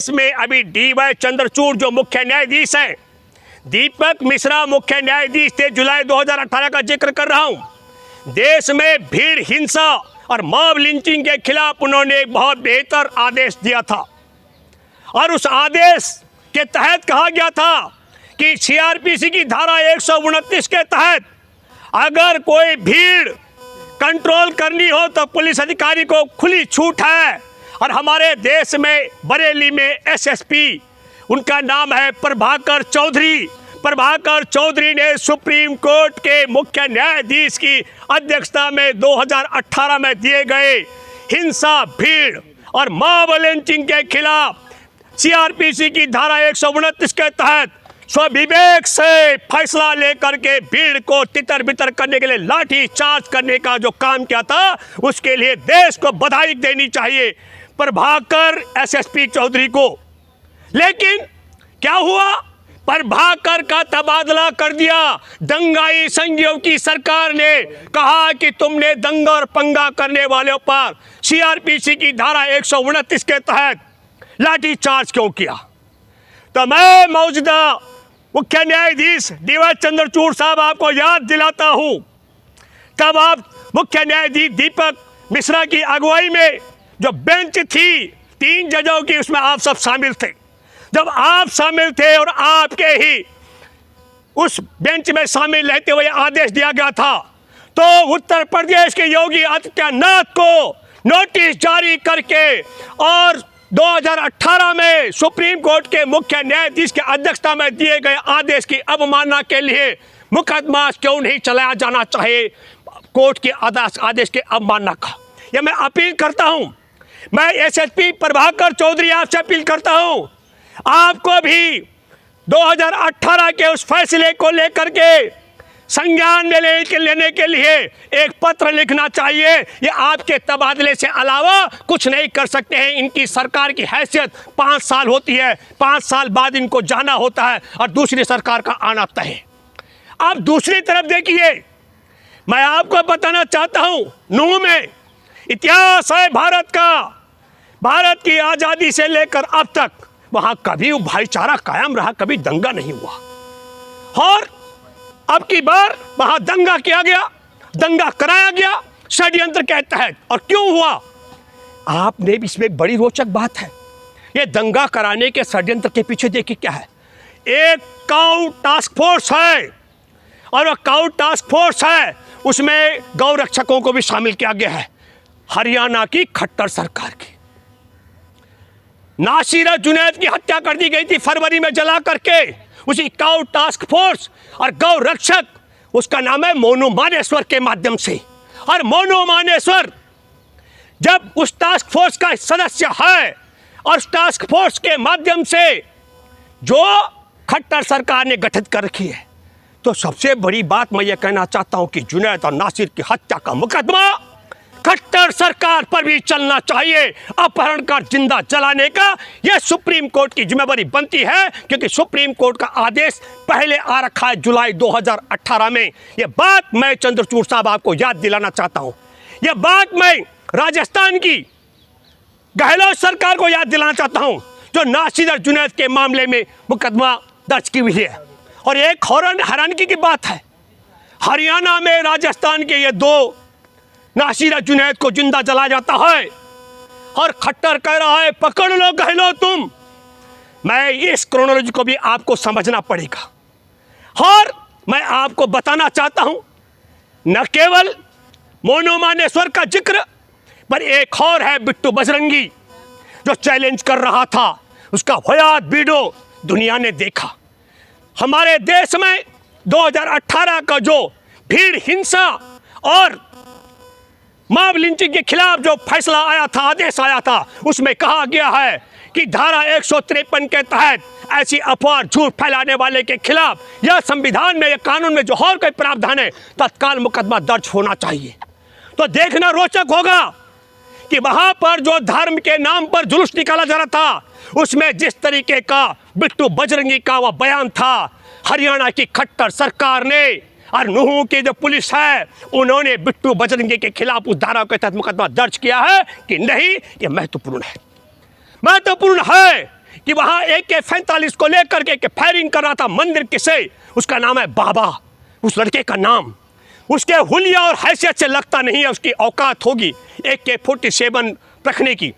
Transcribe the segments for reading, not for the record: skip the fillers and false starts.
इसमें अभी डी.वाई. चंद्रचूड़ जो मुख्य न्यायाधीश हैं, दीपक मिश्रा मुख्य न्यायाधीश थे। जुलाई 2018 का जिक्र कर रहा हूं। देश में भीड़ हिंसा और मॉब लिंचिंग के खिलाफ उन्होंने एक बहुत बेहतर आदेश दिया था और उस आदेश के तहत कहा गया था कि सीआरपीसी की धारा 129 के तहत अगर कोई भीड़ कंट्रोल करनी हो तो पुलिस अधिकारी को खुली छूट है। और हमारे देश में बरेली में एसएसपी, उनका नाम है प्रभाकर चौधरी। प्रभाकर चौधरी ने सुप्रीम कोर्ट के मुख्य न्यायाधीश की अध्यक्षता में 2018 में दिए गए हिंसा, भीड़ और मॉब लिंचिंग के खिलाफ सीआरपीसी की धारा 129 के तहत स्वविवेक से फैसला लेकर के भीड़ को तितर बितर करने के लिए लाठी चार्ज करने का जो काम किया था, उसके लिए देश को बधाई देनी चाहिए प्रभाकर एसएसपी चौधरी को। लेकिन क्या हुआ? प्रभाकर का तबादला कर दिया दंगाई संघियों की सरकार ने। कहा कि तुमने दंगा और पंगा करने वालों पर सीआरपीसी की धारा 129 के तहत लाठी चार्ज क्यों किया? तो मैं मौजूदा मुख्य न्यायाधीश डी.वाई. चंद्रचूड़ साहब आपको याद दिलाता हूं, तब आप मुख्य न्यायाधीश दीपक मिश्रा की अगुवाई में जो बेंच थी 3 जजों की, उसमें आप सब शामिल थे। जब आप शामिल थे और आपके ही उस बेंच में शामिल रहते हुए आदेश दिया गया था, तो उत्तर प्रदेश के योगी आदित्यनाथ को नोटिस जारी करके और 2018 में सुप्रीम कोर्ट के मुख्य न्यायाधीश की अध्यक्षता में दिए गए आदेश की अवमानना के लिए मुकदमा क्यों नहीं चलाया जाना चाहिए? कोर्ट के आदेश के अवमानना का यह मैं अपील करता हूं। मैं एसएसपी प्रभाकर चौधरी आपसे अपील करता हूं, आपको भी 2018 के उस फैसले को लेकर के संज्ञान में लेने के लिए एक पत्र लिखना चाहिए। ये आपके तबादले से अलावा कुछ नहीं कर सकते हैं। इनकी सरकार की हैसियत 5 साल होती है, 5 साल बाद इनको जाना होता है और दूसरी सरकार का आना तय है। आप दूसरी तरफ देखिए, मैं आपको बताना चाहता हूं, नूह में इतिहास है भारत का। भारत की आज़ादी से लेकर अब तक वहाँ कभी भाईचारा कायम रहा, कभी दंगा नहीं हुआ। और अब की बार वहां दंगा किया गया, दंगा कराया गया षड्यंत्र के तहत। और क्यों हुआ? आपने इसमें बड़ी रोचक बात है, ये दंगा कराने के षड्यंत्र के पीछे देखिए क्या है। एक काउ टास्क फोर्स है और वह काउ टास्क फोर्स है, उसमें गौ रक्षकों को भी शामिल किया गया है। हरियाणा की खट्टर सरकार की नासिर जुनैद की हत्या कर दी गई थी फरवरी में जला करके। उसी काउ टास्क फोर्स और गौ रक्षक, उसका नाम है मोनू मानेश्वर के माध्यम से। और मोनू मानेश्वर जब उस टास्क फोर्स का सदस्य है और उस टास्क फोर्स के माध्यम से जो खट्टर सरकार ने गठित कर रखी है, तो सबसे बड़ी बात मैं ये कहना चाहता हूं कि जुनैद और नासिर की हत्या का मुकदमा खट्टर सरकार पर भी चलना चाहिए। अपहरण कर जिंदा जलाने का यह सुप्रीम कोर्ट की जिम्मेदारी बनती है, क्योंकि सुप्रीम कोर्ट का आदेश पहले आ रखा है जुलाई 2018 में। यह बात मैं चंद्रचूड़ साहब आपको याद दिलाना चाहता हूं। यह बात मैं राजस्थान की गहलोत सरकार को याद दिलाना चाहता हूं, जो नासिर और जुनैद के मामले में मुकदमा दर्ज की हुई है। और एक हैरानगी की बात है, हरियाणा में राजस्थान के ये 2 नासिर जुनैद को जिंदा जलाया जाता है और खट्टर कह रहा है पकड़ लो गहलोत तुम। मैं इस क्रोनोलॉजी को भी आपको समझना पड़ेगा। और मैं आपको बताना चाहता हूं, न केवल मोनू मानेश्वर का जिक्र, पर एक और है बिट्टू बजरंगी, जो चैलेंज कर रहा था। उसका हयात वीडियो दुनिया ने देखा। हमारे देश में 2018 का जो भीड़ हिंसा और मॉब लिंचिंग के खिलाफ जो फैसला आया था, आदेश आया था, उसमें कहा गया है कि धारा 153 के तहत ऐसी अफवाह झूठ फैलाने वाले के खिलाफ यह संविधान में, यह कानून में जो और कोई प्रावधान है, तत्काल मुकदमा दर्ज होना चाहिए। तो देखना रोचक होगा कि वहां पर जो धर्म के नाम पर जुलूस निकाला जा रहा था, उसमें जिस तरीके का बिट्टू बजरंगी का वह बयान था, हरियाणा की खट्टर सरकार ने और नूह की जो पुलिस है, उन्होंने बिट्टू बजरंगी के खिलाफ उस धारा के तहत मुकदमा दर्ज किया है कि नहीं, ये महत्वपूर्ण है। महत्वपूर्ण है कि वहां AK-47 को लेकर के फायरिंग कर रहा था मंदिर किसे, उसका नाम है बाबा, उस लड़के का नाम। उसके हुलिया और हैसियत से लगता नहीं है उसकी औकात होगी AK-47 रखने की,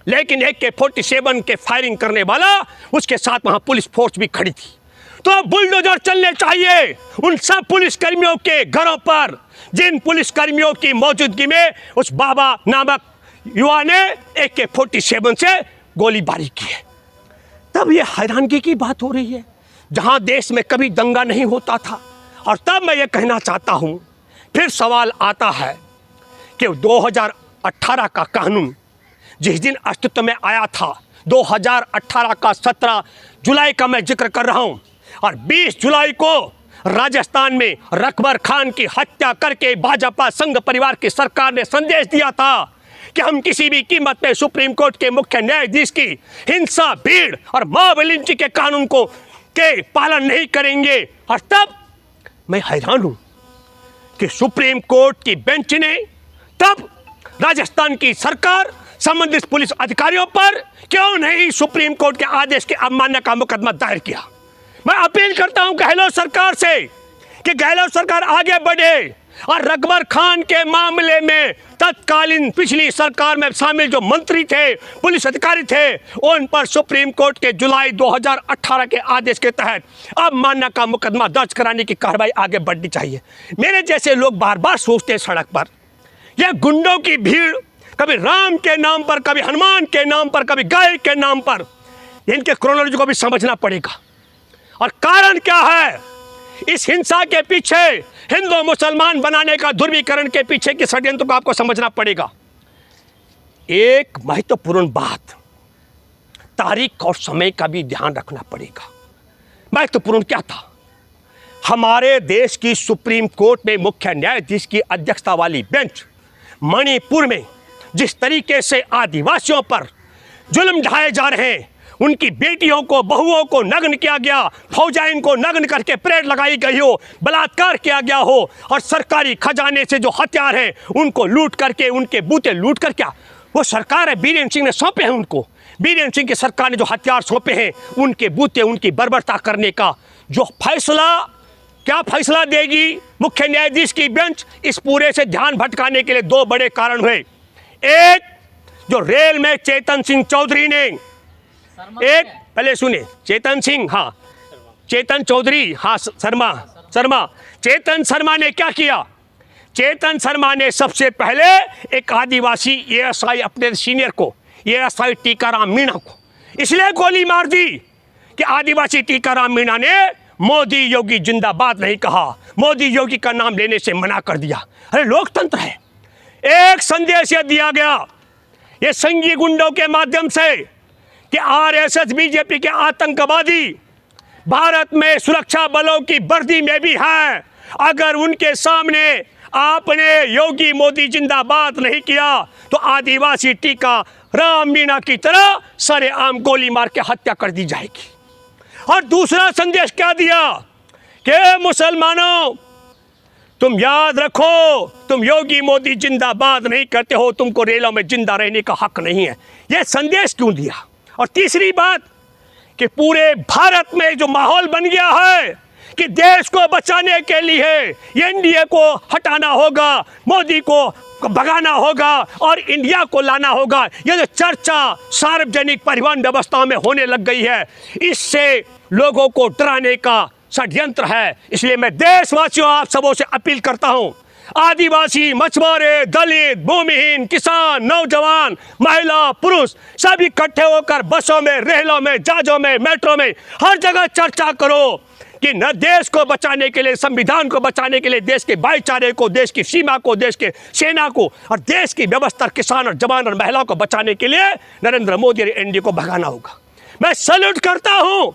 लेकिन AK-47 के फायरिंग करने वाला उसके साथ वहां पुलिस फोर्स भी खड़ी थी। तो बुलडोजर चलने चाहिए उन सब पुलिसकर्मियों के घरों पर जिन पुलिसकर्मियों की मौजूदगी में उस बाबा नामक युवा ने AK-47 से गोलीबारी की है। तब ये हैरानगी की बात हो रही है जहां देश में कभी दंगा नहीं होता था। और तब मैं ये कहना चाहता हूं, फिर सवाल आता है कि 2018 का कानून जिस दिन अस्तित्व में आया था, 2018 का 17 जुलाई का मैं जिक्र कर रहा हूं, और 20 जुलाई को राजस्थान में रकबर खान की हत्या करके भाजपा संघ परिवार की सरकार ने संदेश दिया था कि हम किसी भी कीमत पे सुप्रीम कोर्ट के मुख्य न्यायाधीश की हिंसा, भीड़ और मॉब लिंचिंग के कानून को के पालन नहीं करेंगे। और तब मैं हैरान हूं कि सुप्रीम कोर्ट की बेंच ने तब राजस्थान की सरकार संबंधित पुलिस अधिकारियों पर क्यों नहीं सुप्रीम कोर्ट के आदेश की अवमानना का मुकदमा दायर किया। मैं अपील करता हूं गहलोत सरकार से कि गहलोत सरकार आगे बढ़े और रकबर खान के मामले में तत्कालीन पिछली सरकार में शामिल जो मंत्री थे, पुलिस अधिकारी थे, उन पर सुप्रीम कोर्ट के जुलाई 2018 के आदेश के तहत अवमानना का मुकदमा दर्ज कराने की कार्रवाई आगे बढ़नी चाहिए। मेरे जैसे लोग बार बार सोचते हैं सड़क पर यह गुंडों की भीड़, कभी राम के नाम पर, कभी हनुमान के नाम पर, कभी गाय के नाम पर, इनके क्रोनोलॉजी को भी समझना पड़ेगा। और कारण क्या है इस हिंसा के पीछे, हिंदू मुसलमान बनाने का ध्रुवीकरण के पीछे की षड्यंत्र को आपको समझना पड़ेगा। एक महत्वपूर्ण बात, तारीख और समय का भी ध्यान रखना पड़ेगा। महत्वपूर्ण क्या था, हमारे देश की सुप्रीम कोर्ट में मुख्य न्यायाधीश की अध्यक्षता वाली बेंच मणिपुर में जिस तरीके से आदिवासियों पर जुल्म ढाए जा रहे हैं, उनकी बेटियों को, बहुओं को नग्न किया गया, फौजाइन को नग्न करके परेड लगाई गई हो, बलात्कार किया गया हो, और सरकारी खजाने से जो हथियार हैं उनको लूट करके, उनके बूते लूट कर, क्या वो सरकार है बीरेन्द्र सिंह ने सौंपे हैं उनको, बीरेन्द्र सिंह की सरकार ने जो हथियार सौंपे हैं उनके बूते, उनकी बर्बरता करने का जो फैसला, क्या फैसला देगी मुख्य न्यायाधीश की बेंच, इस पूरे से ध्यान भटकाने के लिए दो बड़े कारण हुए। एक, जो रेल में चेतन सिंह चौधरी ने, एक पहले सुने, चेतन सिंह, हाँ चेतन चौधरी, हाँ शर्मा, चेतन शर्मा ने क्या किया, चेतन शर्मा ने सबसे पहले एक आदिवासी ASI अपने सीनियर को, ASI टीकाराम मीणा को इसलिए गोली मार दी कि आदिवासी टीकाराम मीणा ने मोदी योगी जिंदाबाद नहीं कहा, मोदी योगी का नाम लेने से मना कर दिया। अरे लोकतंत्र है। एक संदेश यह दिया गया ये संघी गुंडों के माध्यम से कि RSS BJP के आतंकवादी भारत में सुरक्षा बलों की वर्दी में भी हैं, अगर उनके सामने आपने योगी मोदी जिंदाबाद नहीं किया तो आदिवासी टीका राम मीणा की तरह सरेआम गोली मार के हत्या कर दी जाएगी। और दूसरा संदेश क्या दिया कि मुसलमानों तुम याद रखो, तुम योगी मोदी जिंदाबाद नहीं करते हो, तुमको रेलों में जिंदा रहने का हक नहीं है। यह संदेश क्यों दिया। और तीसरी बात कि पूरे भारत में जो माहौल बन गया है कि देश को बचाने के लिए NDA को हटाना होगा, मोदी को भगाना होगा और इंडिया को लाना होगा, यह जो चर्चा सार्वजनिक परिवहन व्यवस्था में होने लग गई है, इससे लोगों को डराने का षड्यंत्र है। इसलिए मैं देशवासियों आप सबों से अपील करता हूं, आदिवासी, मछुआरे, दलित, भूमिहीन, किसान, नौजवान, महिला, पुरुष सब इकट्ठे होकर बसों में, रेलों में, जहाजों में, मेट्रो में, हर जगह चर्चा करो कि न देश को बचाने के लिए, संविधान को बचाने के लिए, देश के भाईचारे को, देश की सीमा को, देश के सेना को और देश की व्यवस्था, किसान और जवान और महिलाओं को बचाने के लिए नरेंद्र मोदी और NDA को भगाना होगा। मैं सैल्यूट करता हूं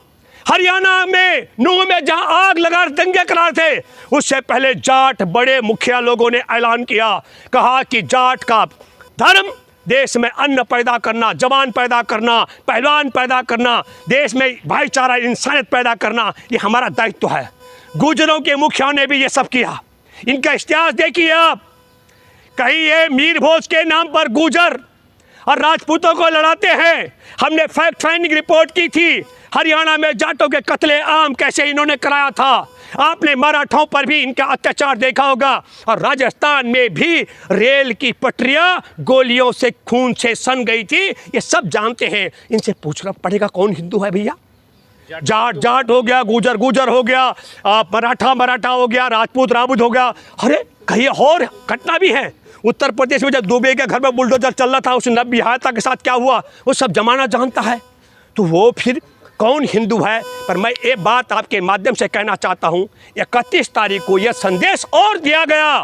हरियाणा में नूह में जहां आग लगा दंगे करा थे, उससे पहले जाट बड़े मुखिया लोगों ने ऐलान किया, कहा कि जाट का धर्म देश में अन्न पैदा करना, जवान पैदा करना, पहलवान पैदा करना, देश में भाईचारा, इंसानियत पैदा करना, ये हमारा दायित्व है। गुजरों के मुखिया ने भी ये सब किया। इनका इतिहास देखिए आप, कहीं ये मीर भोज के नाम पर गुजर और राजपूतों को लड़ाते हैं। हमने फैक्ट फाइंडिंग रिपोर्ट की थी, हरियाणा में जाटों के कत्ले आम कैसे इन्होंने कराया था। आपने मराठों पर भी इनका अत्याचार देखा होगा, और राजस्थान में भी रेल की पटरियां गोलियों से खून से सन गई थी, ये सब जानते हैं। इनसे पूछना पड़ेगा कौन हिंदू है भैया। जाट जाट हो गया, गुजर गुजर हो गया, मराठा मराठा हो गया, राजपूत राजपूत हो गया। अरे कहीं और घटना भी है। उत्तर प्रदेश में जब दुबे के घर में बुलडोजर चल रहा था, उस नब्बिहाता के साथ क्या हुआ वो सब जमाना जानता है। तो वो फिर कौन हिंदू है। पर मैं एक बात आपके माध्यम से कहना चाहता हूं, 31 तारीख को यह संदेश और दिया गया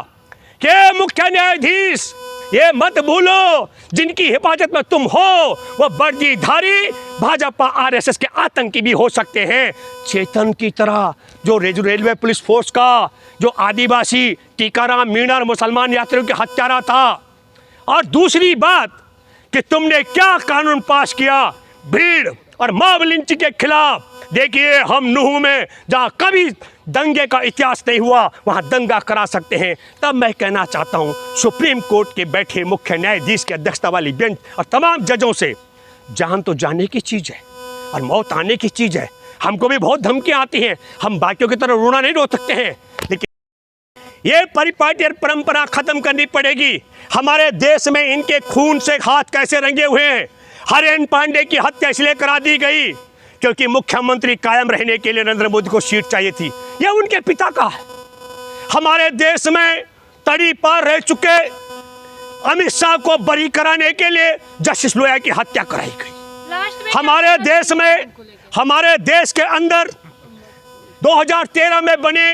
कि मुख्य न्यायाधीश ये मत भूलो, जिनकी हिफाजत में तुम हो वो वर्दीधारी भाजपा आरएसएस के आतंकी भी हो सकते हैं। चेतन की तरह जो रेलवे पुलिस फोर्स का जो आदिवासी टीकाराम मीणा और मुसलमान यात्रियों की हत्यारा था। और दूसरी बात कि तुमने क्या कानून पास किया भीड़ और मॉब लिंचिंग के खिलाफ। देखिए हम नूह में जहाँ कभी दंगे का इतिहास नहीं हुआ वहाँ दंगा करा सकते हैं। तब मैं कहना चाहता हूँ सुप्रीम कोर्ट के बैठे मुख्य न्यायाधीश की अध्यक्षता वाली बेंच और तमाम जजों से, जान तो जाने की चीज़ है और मौत आने की चीज़ है। हमको भी बहुत धमकियाँ आती हैं, हम बाकियों की तरह रोना नहीं रो सकते हैं, लेकिन ये परिपाटी परंपरा खत्म करनी पड़ेगी। हमारे देश में इनके खून से हाथ कैसे रंगे हुए हैं। हरेन पांडे की हत्या इसलिए करा दी गई क्योंकि मुख्यमंत्री कायम रहने के लिए नरेंद्र मोदी को सीट चाहिए थी। यह उनके पिता का है। हमारे देश में तड़ी पार रह चुके अमित शाह को बरी कराने के लिए जस्टिस लोया की हत्या कराई गई। हमारे देश में, हमारे देश के अंदर 2013 में बने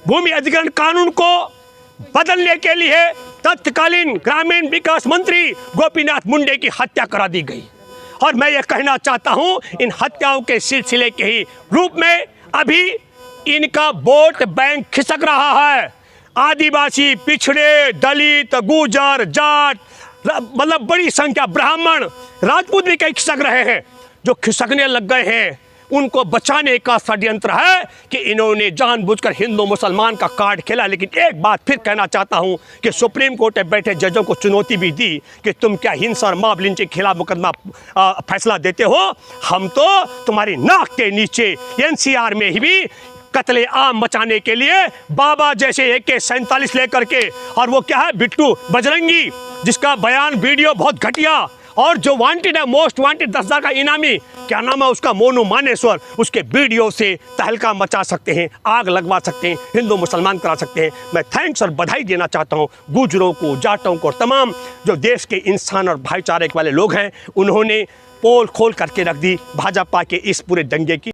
भूमि अधिग्रहण कानून को बदलने के लिए तत्कालीन ग्रामीण विकास मंत्री गोपीनाथ मुंडे की हत्या करा दी गई। और मैं ये कहना चाहता हूं इन हत्याओं के सिलसिले के ही रूप में अभी इनका वोट बैंक खिसक रहा है। आदिवासी, पिछड़े, दलित, गुजर, जाट, मतलब बड़ी संख्या ब्राह्मण, राजपूत भी कई खिसक रहे हैं। जो खिसकने लग गए हैं उनको बचाने का षड्यंत्र है कि इन्होंने जानबूझकर हिंदू मुसलमान का कार्ड खेला। लेकिन एक बात फिर कहना चाहता हूं कि सुप्रीम कोर्ट में बैठे जजों को चुनौती भी दी कि तुम क्या हिंसा और मॉब लिंचिंग के खिलाफ मुकदमा फैसला देते हो। हम तो तुम्हारी नाक के नीचे एनसीआर में ही भी कत्ले आम मचाने के लिए बाबा जैसे AK-47 लेकर के, और वो क्या है बिट्टू बजरंगी, जिसका बयान वीडियो बहुत घटिया, और जो वांटेड है मोस्ट वांटेड 10,000 का इनामी, क्या नाम है उसका, मोनू मानेश्वर, उसके वीडियो से तहलका मचा सकते हैं, आग लगवा सकते हैं, हिंदू मुसलमान करा सकते हैं। मैं थैंक्स और बधाई देना चाहता हूं गुजरों को, जाटों को और तमाम जो देश के इंसान और भाईचारे वाले लोग हैं। उन्होंने पोल खोल करके रख दी भाजपा के इस पूरे दंगे की।